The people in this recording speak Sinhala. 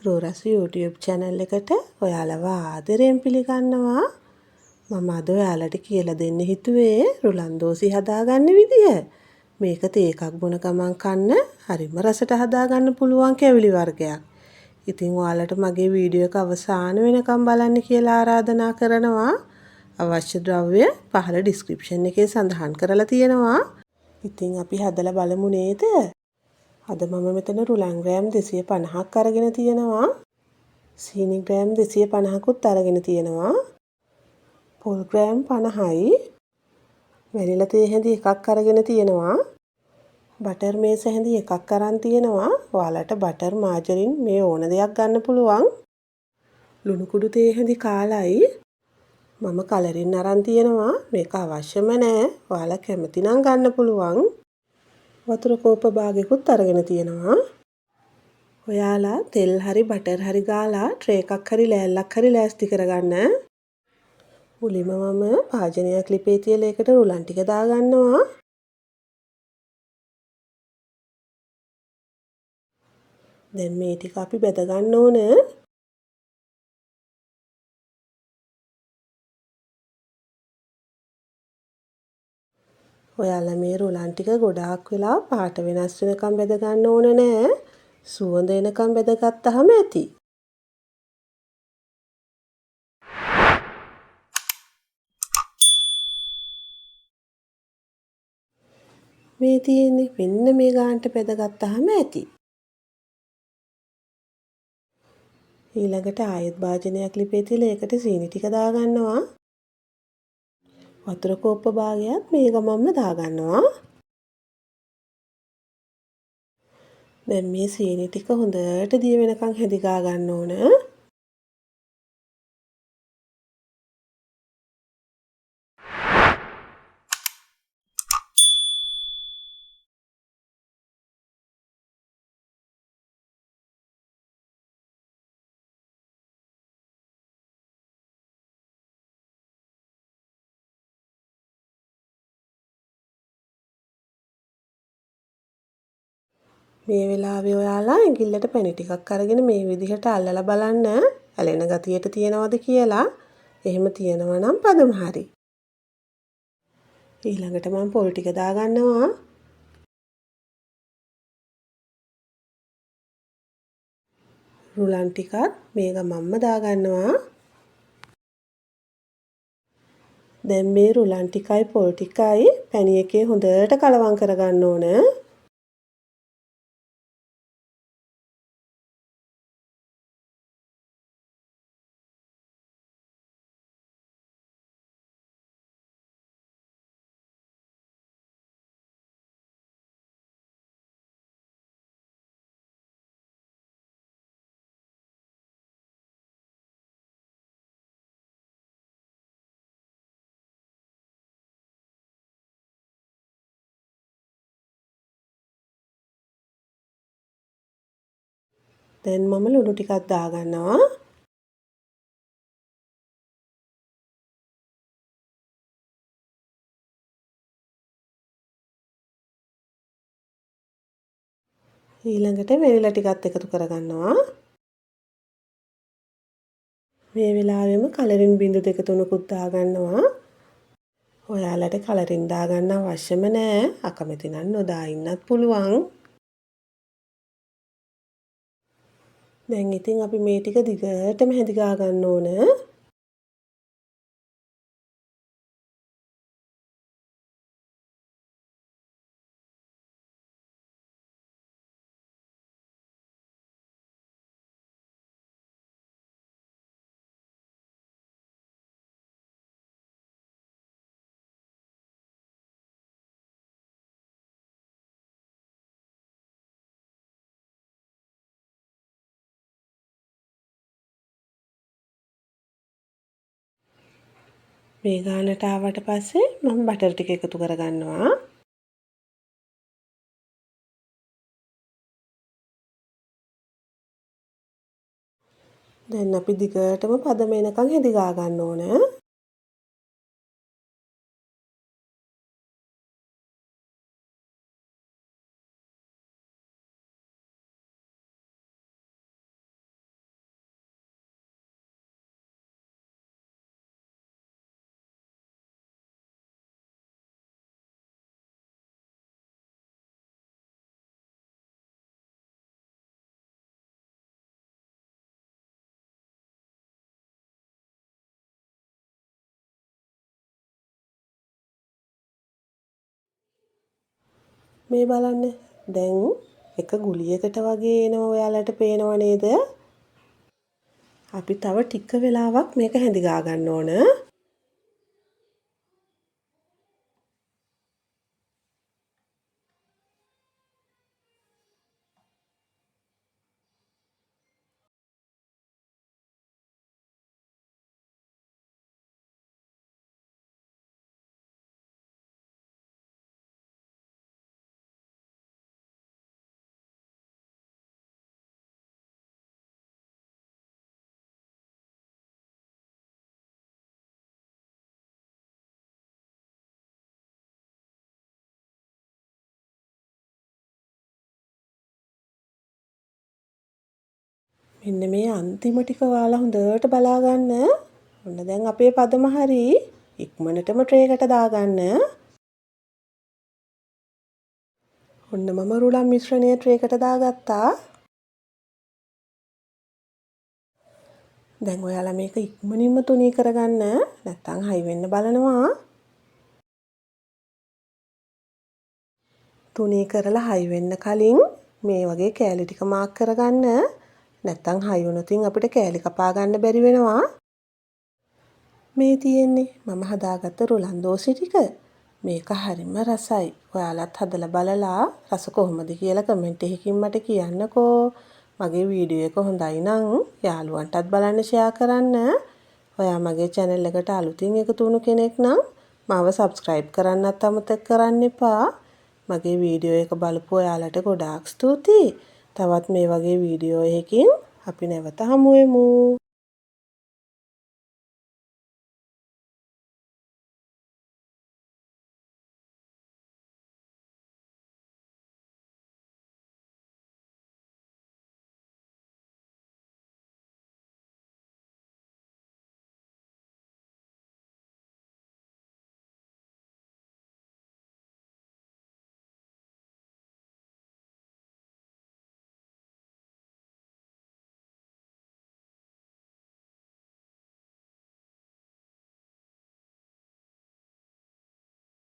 රෝරස් YouTube channel එකට ඔයාලව ආදරයෙන් පිළිගන්නවා. මම අද ඔයාලට කියලා දෙන්න හිතුවේ රුලන් දෝසි හදාගන්න විදිය. මේක තේ එකක් බොන ගමන් කන්න හරිම රසට හදාගන්න පුළුවන් කැවිලි වර්ගයක්. ඉතින් ඔයාලට මගේ වීඩියෝ එක අවසාන වෙනකම් බලන්න කියලා ආරාධනා කරනවා. අවශ්‍ය ද්‍රව්‍ය පහළ description එකේ සඳහන් කරලා තියෙනවා. ඉතින් අපි හදලා බලමු නේද? අද මම මෙතන රුලන් ග්‍රෑම් 250ක් අරගෙන තියෙනවා. සීනි ග්‍රෑම් 250කුත් අරගෙන තියෙනවා. පොල් ග්‍රෑම් 50යි. වැනිලා තේ හැඳි එකක් අරගෙන තියෙනවා. බටර් මේස හැඳි එකක් අරන් තියෙනවා. ඔයාලට බටර් මාජරින් මේ ඕන දෙයක් ගන්න පුළුවන්. ලුණු කුඩු තේ හැඳි කාලයි. මම කලරින් අරන් තියෙනවා. මේක අවශ්‍යම නැහැ. ඔයාලා කැමති නම් ගන්න පුළුවන්. වතුර කෝප්ප භාගයකුත් අරගෙන තියෙනවා. ඔයාලා තෙල් හරි බටර් හරි ගාලා ට්‍රේ එකක් හරි ලෑල්ලක් හරි ලෑස්ති කරගන්න. මුලින්ම මම භාජනයක් ලිපේ තියලා ඒකට රුලන් ටික දාගන්නවා. දැන් මේ ටික අපි බෙද ගන්න ඕන. ඔයාලා මේ රුලන් ටික ගොඩාක් වෙලා පාට වෙනස් වෙනකම් බෙද ගන්න ඕන නෑ. සුවඳ එනකම් බෙදගත්තාම ඇති. මේ තියෙන්නේ මෙන්න මේ ගානට බෙදගත්තාම ඇති. ඊළඟට ආයෙත් භාජනයක් ලිපේ තියලා ඒකට සීනි ටික දාගන්නවා. වතුර කෝප්ප භාගයක් මේ ගමම්ම දාගන්නවා. දැන් මේ සීනි ටික හොඳට දිය වෙනකන් හැදි ගා ගන්න ඕන. මේ වෙලාවේ ඔයාලා ඇඟිල්ලට පැණි ටිකක් අරගෙන මේ විදිහට අල්ලලා බලන්න ඇලෙන ගතියට තියනවද කියලා. එහෙම තියනවා නම් පදම හරි. ඊළඟට මම පොල් ටික දාගන්නවා. රුලන් ටිකත් මේ ගමම්ම දාගන්නවා. දැන් මේ රුලන් ටිකයි පොල් ටිකයි පැණි එකේ හොඳට කලවම් කරගන්න ඕන. දැන් මම ලුණු ටිකක් දාගන්නවා. ඊළඟට වැනිලා ටිකත් එකතු කරගන්නවා. මේ වෙලාවෙම කලරින් බිංදු දෙක තුනකුත් දාගන්නවා. ඔයාලට කලරින් දාගන්න අවශ්‍යම නැහැ. අකමැති නම් නොදා ඉන්නත් පුළුවන්. දැන් ඉතින් අපි මේ ටික දිගටම හැදි ගා ගන්න ඕන. මේ ගානට ආවට පස්සේ මම බටර් ටික එකතු කරගන්නවා. දැන් අපි දිගටම පදම එනකන් හැදි ගා ගන්න ඕන. මේ බලන්න. දැන් එක ගුලියකට වගේ එනවා ඔයාලට පේනව නේද? අපි තව ටික වෙලාවක් මේක හැඳි ගා ගන්න ඕන. මෙන්න මේ අන්තිම ටික ඔයාලා හොඳට බලා ගන්න. ඔන්න දැන් අපේ පදම හරි. ඉක්මනටම ට්‍රේකට දාගන්න. ඔන්න මම රුලන් මිශ්‍රණය ට්‍රේකට දාගත්තා. දැන් ඔයාලා මේක ඉක්මනින්ම තුනී කරගන්න. නැත්තම් හයි වෙන්න බලනවා. තුනී කරලා හයි වෙන්න කලින් මේ වගේ කෑලි ටික මාක් කරගන්න. නැත්තම් හයි වුණොතින් අපිට කෑලි කපා ගන්න බැරි වෙනවා. මේ තියෙන්නේ මම හදාගත්ත රුලන් දෝසි ටික. මේක හරිම රසයි. ඔයාලත් හදලා බලලා රස කොහොමද කියලා කමෙන්ට් එකකින් මට කියන්නකෝ. මගේ වීඩියෝ එක හොඳයි නම් යාළුවන්ටත් බලන්න ෂෙයා කරන්න. ඔයා මගේ channel එකට අලුතින් එකතු වුණු කෙනෙක් නම් මාව subscribe කරන්නත් අමතක කරන්න එපා. මගේ වීඩියෝ එක බලපු ඔයාලට ගොඩාක් ස්තුතියි. තවත් මේ වගේ වීඩියෝ එකකින් අපි නැවත හමු වෙමු.